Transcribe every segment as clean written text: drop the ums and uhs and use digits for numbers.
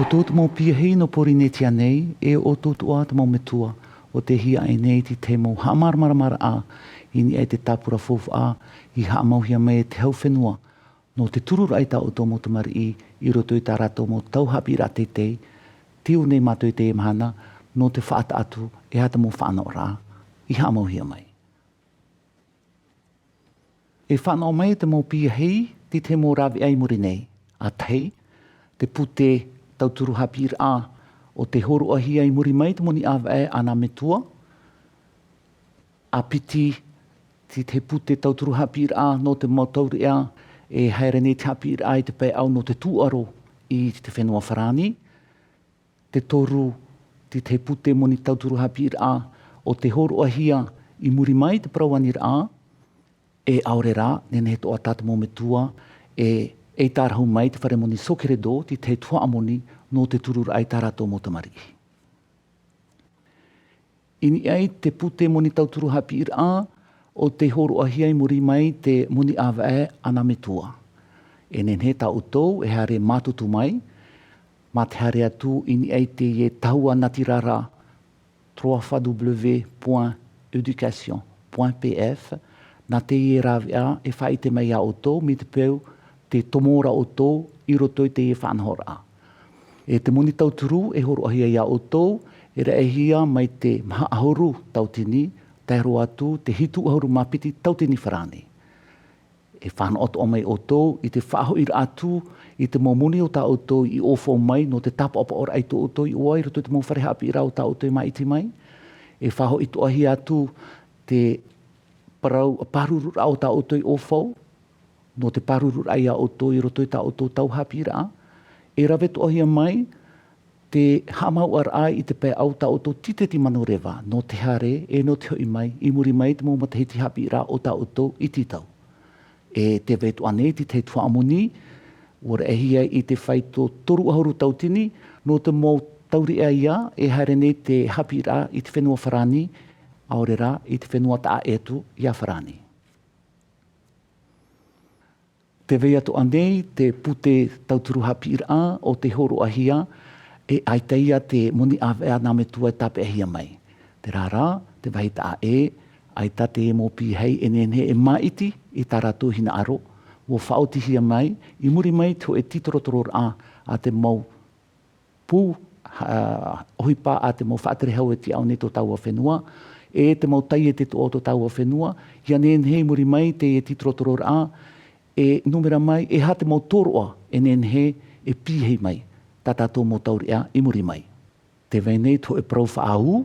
tō te mō pia hei no Polynésia nei, e o tō tua te mō metua, o te hia ai nei ti te mō hamar a, ini e te tapura fofu a, i haa mauhia mai te hau whenua, no te turura i ta o tō mō te mari i roto i tā rato mō tau hapi ra te te, tiu nei mātou i te mahana, no te whaata atu, e hata mō whanau rā, i haa mauhia mai. E whanau mai te mō pia hei, ti te mō rawi ai muri nei, a tei, te pute tauturu hapi a, o te horu ahi ai muri mai te moni awa e ana metua, a piti ti te pute tauturu hapi a, no te motauri a, e haere nei te hapi a i te pai au no te tūaro i te whenua wharani, te toru ti te pute moni tauturu hapi a, o te horu ahia i muri mai te parawani a, e aore rā, nene he toa tata mō metua, e tārahu mai te whare moni sokere do, ti te tua amoni no te turura ai tā rātou mō te mari. Ini ai te pute moni tauturu hapi a, o te horu ahia i muri mai te moni awa e ana metua. E nene tā utou, e hare mātutu mai, mā te hare atu ini ai te e taua natirara www.éducation.pf, nā te e rawi a, e whaite mai a utou, mi te peu, te tomora utou, i roto i te e whanhora. E te moni tauturu, e horu ahia i a utou, e reehia mai te maha ahoru tautini, tairo atu, te hitu ahoru mapiti tautini wharani. E whana oto o mai utou, i te whaho ira atu, i te momuni o ta utou i ofo mai, no te tapa opa ora aito utou i oa, i roto i te mōwhare hapi ira o ta utou i mai iti mai. E whaho ito ahi atu, te paruru rao ta utou i ofo, no te paruru rai a utou i roto i ta utou tau hapi ira. E raweto ahi mai, te hamau ar ai i te pē au ta utou titeti manu rewa, no te hare, e no te hoi mai, i muri mai te mō matahiti hapi ira o ta utou i titau. E te wetu ane, ti te tua amoni, ora e hia i te whaito toru ahoru tautini, no te mō tauri a ia, e haere nei te hapi ira i te whenua wharani, aore rā i te whenua ta etu i a wharani. Te wei atu anei, te pute tauturu hapi ira o te horu ahia, e aitaia te moni awea nā me tua tape ahia mai. Te rārā, te wahi ta e, aita te e mō pi hei e nene e maiti i tā rātou hina aro, wo whaoti hia mai, i muri mai te e titorotoror a te mau pū, ohipa a te mau whaatere hau e ti au ne tō taua whenua, e te mau tai e te tō tō taua whenua, hia nene hei muri mai te e titorotoror a, e numera mai, e ha te mau toroa e nene he e pihei mai, tātātou mō tauri a i muri mai. Te weinei tō e prauwha au,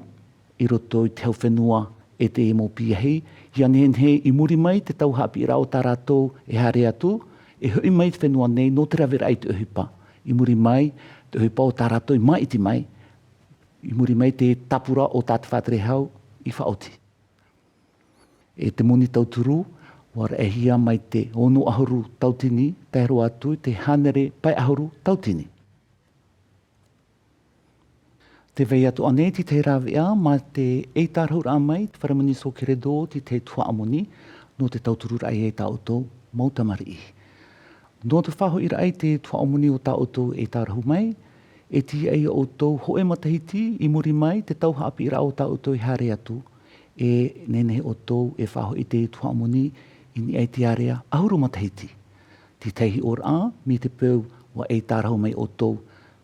i roto i te hau whenua e te e mō pihei, hia nene he i muri mai te tau hapi rao tā rātou e hare atu, e hui mai te whenua nei no te rawera ai te uhipa. I muri mai, te uhipa o tā rātou i mai iti mai, i muri mai te tapura o tā te whātere hau i whaoti. E te moni tauturu, wara e hia mai te ono ahoru tautini, tairo atu te hanere pai ahoru tautini. Te wei atu ane ti te rawea, ma te eitarhur a mai, te wharamani so kere do, ti te tua amoni, no te tauturu rai e ta auto mautamari. No te whaho ira ai te tua amoni o ta auto eitarhu mai, e ti ai auto hoe matahiti i muri mai, te tau haapi ira o ta auto i hare atu, e nene auto e whaho i te tua amoni, ini ai te area ahuru matahiti. Ti teihi or a, mi te peu wa eitarhu mai auto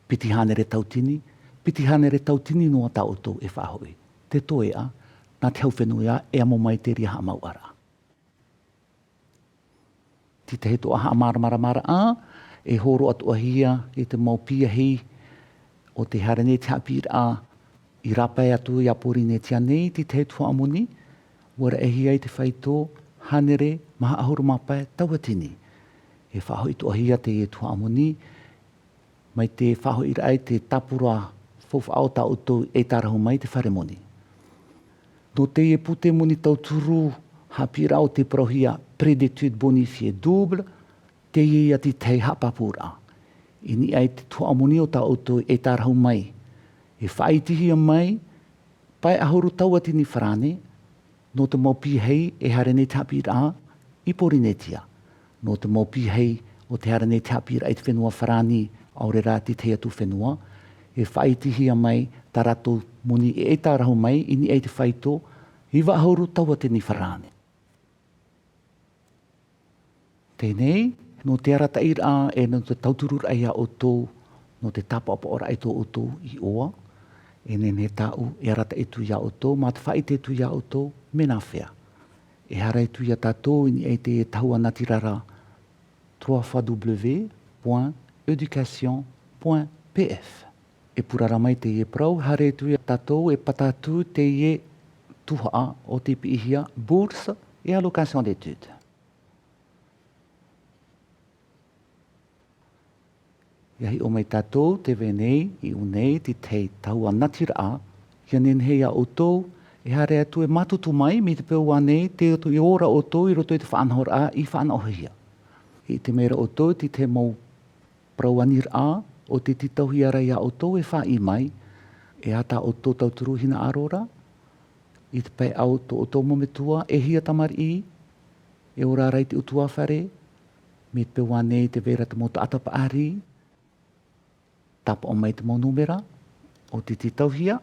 piti hanere tautini, piti hanere tautini noa ta auto e whahoi. Te toe a, nā te hau whenua e amo mai te ria hamau ara. Ti te heto aha mara a, e horo atu ahia e te mau pia hei o te harene te hapir a i rapai atu i apori ne tia nei ti te heto amoni, wara e hia i te whaito hanere maha ahuru mapai tauatini. E whahoi tu ahia te heto amoni, mai te whahoi ira ai te tapura fofu au ta uto e tarahu mai te wharemoni. No te e pute moni tauturu hapira o te prohia prédétude bonifié double, te e ati te hapapura. Ini ai te tuamoni o ta uto e tarahu mai. E whaitihia mai, pai ahuru tauatini wharane, no te mau pihei e harene te hapira i Polynésia. No te mau pihei o te harene te hapira e te whenua wharani aure rāti te atu whenua, he whaitihia mai tā rato muni e tā rahu mai ini e te whaito i wahauru taua te ni wharane. Tēnei, no te arata ira e no te tauturur ai a o tō, no te tapa apa ora ai tō o tō i oa, e nene tāu e arata e tu ia o tō, ma te whaite tu ia o tō, mena whea. E hara e tu ia tātō ini e te tahua natirara www.éducation.pf. E purara mai te ie prau, hare tu ia tātō e patatu te ie tuhaa o te piihia bourses et allocations d'études. Iahi o mai tātou te venei i unei ti tei tahua natira kia nenhea o tō e hare atu e matutu mai mi te peu anei te otu i ora o tō i roto i te whaanhor a i whaanohia. I te mera o tō ti te mau prauanir a o te titauhia rai a o tō e wha i mai e ata o tō tauturu hina arora i te pai au tō o tō mometua e hia tamar i e ora rai te utua whare mi te peu anei te vera te mota atapa ari tapa o mai te mau numera o te titauhia.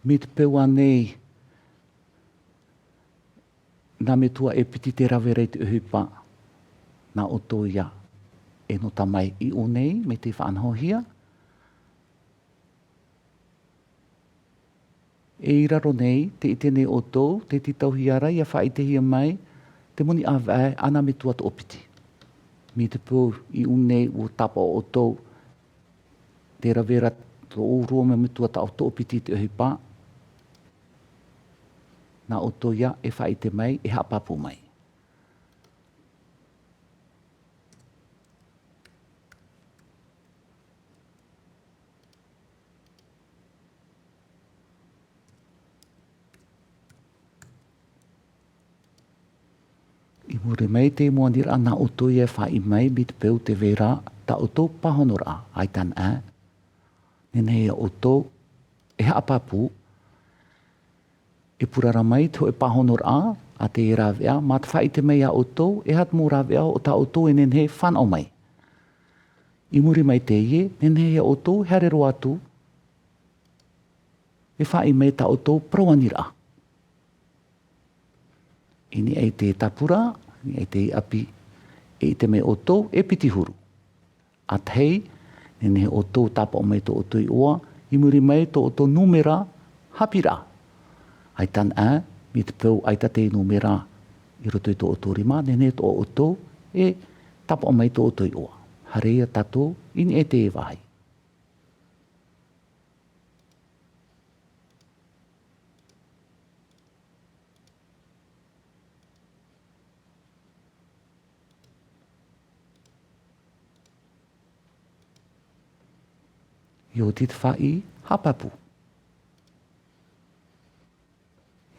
Mi te peua nei nā me tua e piti te rawerei te uhupa nā o tō ia e no tamai i o nei me te whaanhohia. E i raro nei te itene o tō te titauhia rai a whaitehia mai te moni a vai ana me tua te opiti. Mi te pō i unei o tapa o tō te rawera tō oroa me tua ta o tō opiti te uhipa nā o tō ia e whaite mai e hapapu mai. I muri mai te moanira nā o tō ia whai mai mi te peu te vera ta o tō pahonora ai tan a. Nenei o tō e hapapu e purara mai tō e pahonora a te e rawea ma te whaite mai a o tō e hat mō rawea o ta o tō e nenei whanau mai. I muri mai te ie nenei o tō herero atu e whai mai ta o tō prawanira. Ini ei te tapura, ini ei te api, e te me o tō e piti huru. A tei, nene o tō tapa o mai tō o tō i oa, i muri mai tō o tō numera hapira. Ai tan a, mi te peu ai te numera i roto i tō o tō rima, nene tō o tō e tapa o mai tō o tō i oa. Hareia tato, ini e te e wahai. Yo te whai hapapu.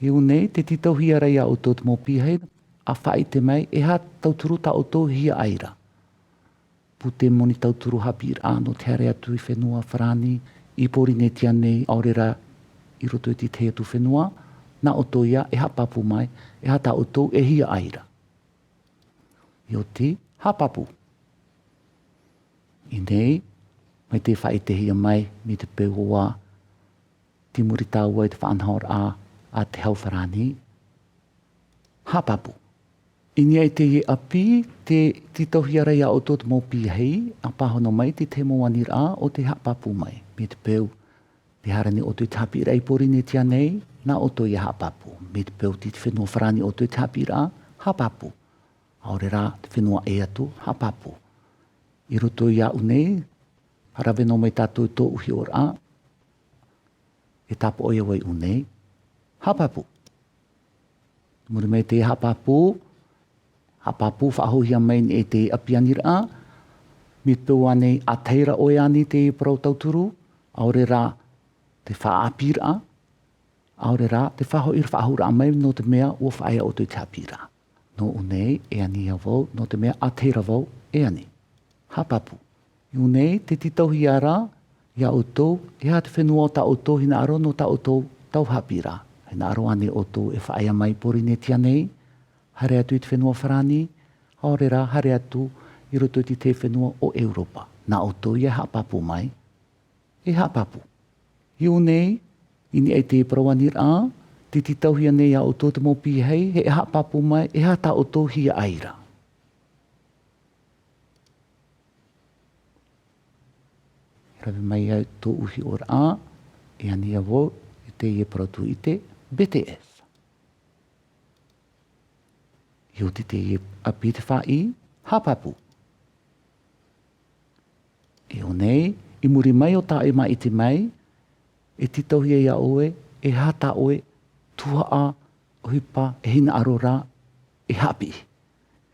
Iu nei te titauhia rai a o tō te mōpihei, a whai te mai e ha tauturu ta o tō hia aira. Pute moni tauturu hapi ir āno te hare atu i whenua wharani, i Polynésie nei aurera i roto i te atu whenua, na o tō ia e hapapu mai, e ha ta o tō e hia aira. Yo te hapapu. I nei, mai te whaitehia mai mi te pehoa timuri tāua i te whaanhaor a te hauwharani. Hapapu. Ini ai te ie api te titauhia rei a o tō te mōpia hei a pahono mai te te moanir a o te hapapu mai. Mi te peu te harani o te hapi rei Polynésie nei na o tō ia hapapu. Mi te peu te whenua wharani o te hapi a hapapu. Aurera te whenua e atu hapapu. I roto ia unei harawe no mai tātou tō uhi ora e tapo oia wai unei. Hapapu. Muri mai te hapapu. Hapapu whahohia mai e te apianira. Mi tō anei a teira oe ani te parau tauturu. Aurera te whaapira. Aurera te whahoir whahura mai no te mea ua whaia o te tapira. No unei e ani a wau, no te mea a teira wau e ani. Hapapu. Unei te titauhi ara ia o tō, e ha te whenua o ta o tō hina aro no ta o tō tau hapira. Hina aro ane o tō e whaia mai Polynésie nei, hare atu i te whenua wharani, haorera hare atu i roto i te whenua o Europa. na o tō ia hapapu mai, e hapapu. Iu nei, ini ei te prawanir a, te titauhia nei a o tō te mopi hei, he hapapu mai, e hata o tō hia aira. Rawe mai au tō uhi ora a, e ania wō, e te ie prautu i te BTS. Iu te ie api te whai, hapapu. E o nei, i muri mai o tā e mai i te mai, e titauhia ia oe, e hata oe, tua a, ohipa, e hina arora, e hapi.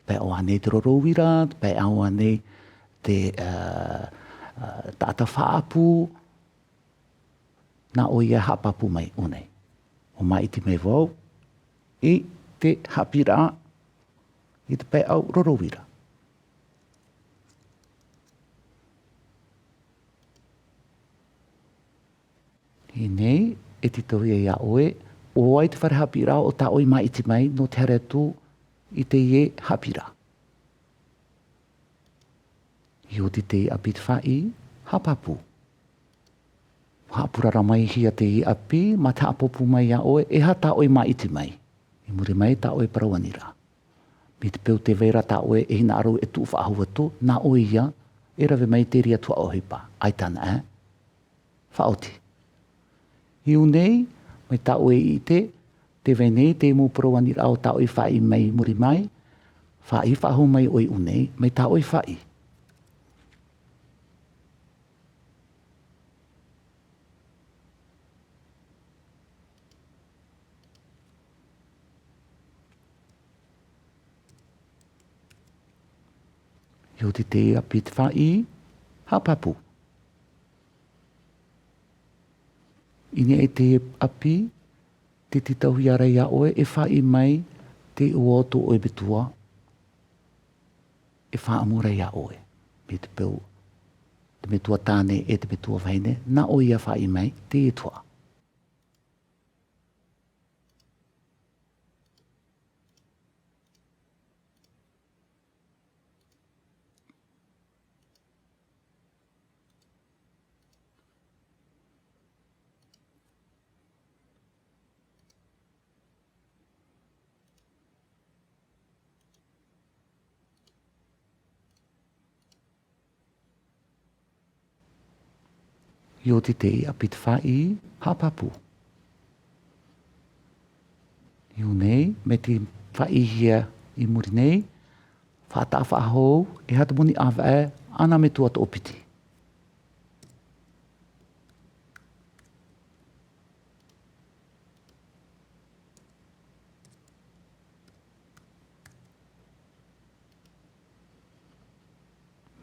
Pai o anei te rorowira, pai o anei te tata whaapu, na o ia hapapu mai o nei. O mai i te mai wau, i te hapira, i te pai au rorowira. I nei, e titohia ia oe, o ai te whare hapira o ta oi mai i te mai, no te hare tu i te ie hapira. I o te api te whai, hapapu. Hapurara mai hia te i api, ma te apopu mai ia oe, e ha ta oi mai i te mai. I muri mai ta oi parawanira. Mi te peu te vera ta oe, e hina aru e tu whaahua tu, na oi ia, e rawe mai te ria tua ohipa. Aitana whaoti. Iu nei, mai ta oe i te venei, te mo parawanira o ta oi whai mai muri mai, whai whahu mai oi unei, mai ta oi whai. Iu te api te whai, hapapu. Ini e te api, te titauhi ara ia oe, e whai mai te uoto oe betua, e whaamura ia oe. Me te peu, te metua tāne e te metua whaine, na o ia whai mai te etua. I o te api te whai, hapapu. I o nei, me te whai hia i muri nei, whata a whahou, e hata moni awa ana me tua te opiti.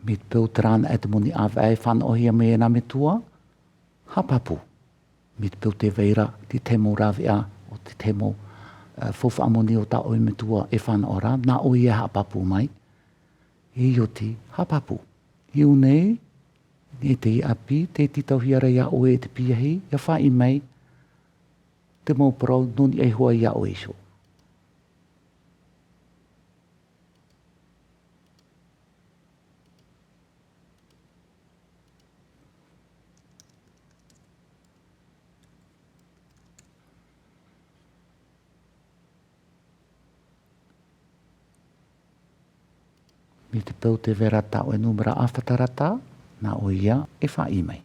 Me te peu terana e te moni awa e whana ohia me ena me tua, hapapu. Me te peu te veira, te temo rawea, o te temo fofa amoni o ta oi me tua e whana ora, na o ia hapapu mai, e ioti hapapu. Iu nei, e te api, te titauhiara ia oe te piahi, ia whai mai, te mau parau noni e hoa ia oe iso. Mi te peu te vera ta o e numera awhatarata, na o ia e whai mai.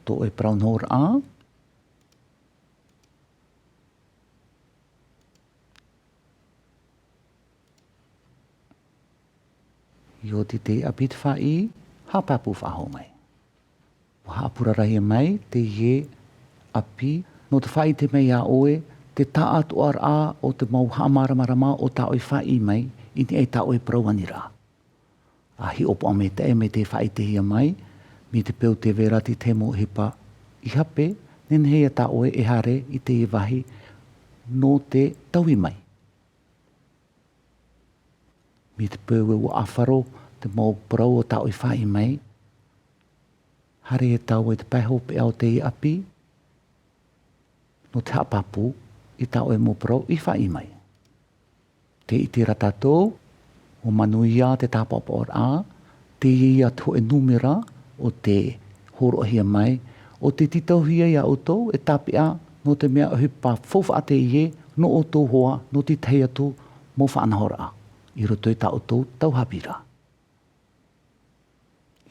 To e praun hor a. I o te api te whai, hapapu whaho mai. O hapura rahi mai, te ie api, no te whai te mei a oe, te taa tu ar a o te mau hamaramarama o ta oi whai mai, ini e ta oi prawanira. A hi opo ame te e me te whai te hia mai, mi te peu te vera te temo hipa i hape, nen hea ta oi e hare i te wahi no te taui mai. Mi te peu e o awharo, te mau prau o ta oi whai mai, hare e tau e te paihope au te i api, no te hapapu, i ta oi mo prau i whai mai. Te itira tātou, o manuia te tāpapa o rā, te ia to e numera o te horohia mai, o te titauhia ia otou e tapia no te mea hipa fofa te ie, no otou hoa, no te tei atu, mo whaanahora. I roto i ta otou tauhapira.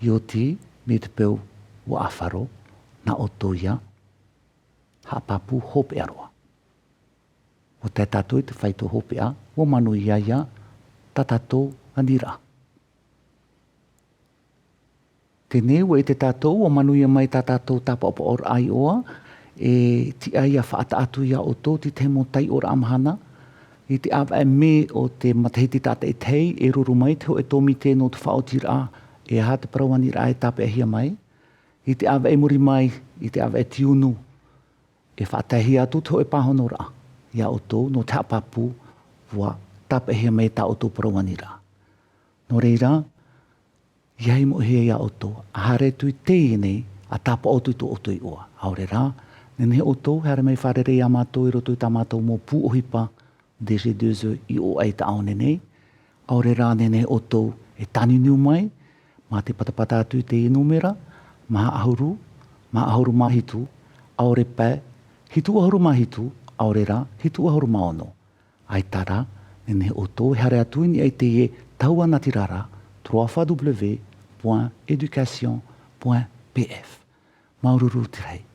I o ti, me te peu wa awharo, na otou ia, hapapu hope aroa. O te tātou i te whaito hope a, o manu ia ia, ta tātou anira. Tēnei o e te tātou, o manu ia mai ta tātou tāpapa or ai oa, e ti ai a whaata atu ia o tō, ti te mo tai ora amahana, i te awa e me o te matahiti tāta e tei, e ruru mai te ho e tōmi tēnō te whaotira a, e ha te parawani ra e tāpe e hia mai, i te awa e muri mai, i te awa e tiunu, e whaatahi atu te ho e pāhono ra, ia o tō, no te hapapu, wa tāpe e hia mai tā o tō parawani ra. No reira, iai mo hea ia o tō, a hare tui te nei, a tāpa o tui tō o tui oa. Aore rā, nene o tō, hare mai wharere a mātou, i roto i tā mātou mō pū ohipa, DG2 i o ai ta aone nei. Aore rā, nene o tō, e tani niu mai, mā te patapata atu te enumera, maha ahuru mahitu, aore pē, hitu ahuru mahitu, aore rā, hitu ahuru maono. Ai tara, nene o tō, hare atu ni ai te e taua natirara, www.éducation.pf. Maururu te rei.